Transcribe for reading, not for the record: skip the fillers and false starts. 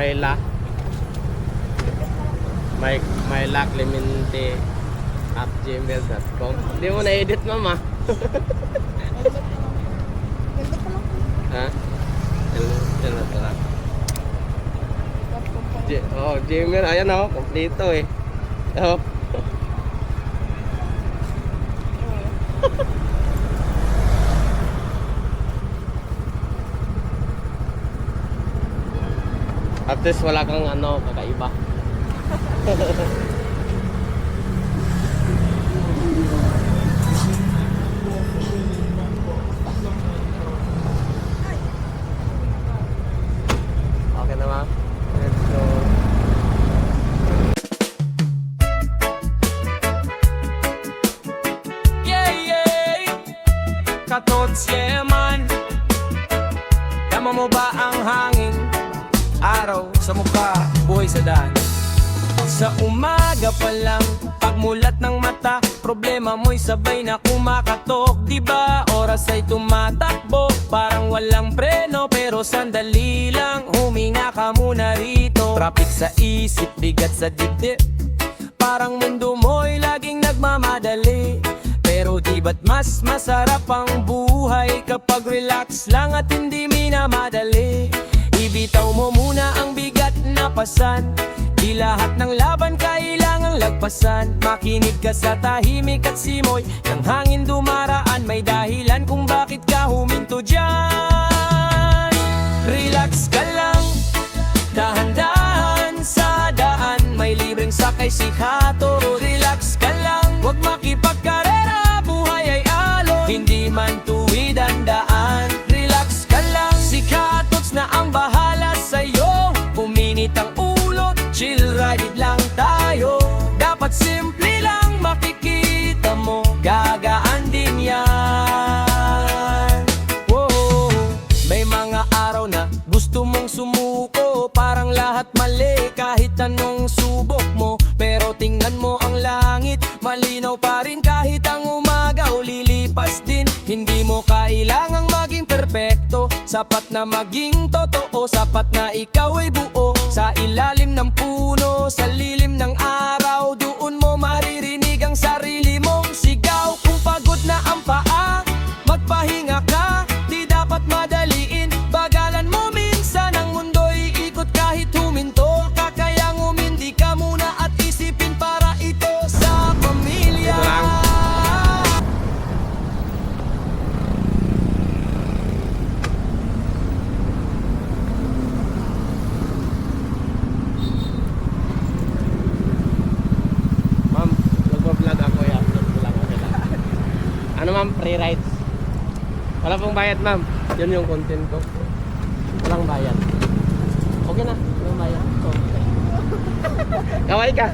Myla. Myla Clemente at gmail.com. Hindi mo na-edit, mama. Ha? Yan na lang. Gmail. Ayan o. Kompleto eh. Oh. At least wala kang ano, kakaiba. Okay na, ma'am. Let's go. Katots, yeah man. Tama mo ba ang hangin? Araw sa mukha, buhay sa daan. Sa umaga pa lang, pagmulat ng mata, problema mo'y sabay na kumakatok. Diba oras ay tumatakbo, parang walang preno. Pero sandali lang, huminga ka muna rito. Traffic sa isip, bigat sa dibdib, parang mundo mo'y laging nagmamadali. Pero di ba't mas masarap ang buhay kapag relax lang at hindi minamadali? Ibitaw mo muna ang bigat na pasan, di lahat ng laban kailangang lagpasan. Makinig ka sa tahimik at simoy ng hangin dumaraan, may dahilan kung bakit ka huminto dyan. Relax ka lang, dahan-dahan sa daan, may libreng sakay si Kato. Relax ka lang, huwag makipagkarera, buhay ay alon, hindi man tuwid ang daan. Relax ka lang, si Katots na ang bahala sa'yo. Puminit ang ulo, chill ride lang tayo. Dapat simple lang, makikita mo, gagaan din yan. Whoa. May mga araw na gusto mong sumuko, parang lahat mali kahit anong subok mo. Pero tingnan mo ang langit, malinaw pa rin kahit ang umaga o lilipas din. Hindi mo kailangang maging perpekto, sapat na maging totoo, sapat na ikaw ay buo. Sa ilalim ng puno, sa lilim ng araw, doon mo maririnig ang sarili mong sigaw. Kung pagod na ang paa, magpahinga ka, di dapat madaliin, bagalan mo minsan. Ang mundo'y ikot kahit huminto ka, kaya umindi ka muna at isipin para ito sa pamilya. Ito lang. Ma'am, nagpa-vlog ako, i-upload ko lang. Okay lang. Ano ma'am, free rides. Wala pong bayad ma'am. Yun yung content ko. Walang bayad. Okay na, walang bayad. Okay. Kaway ka.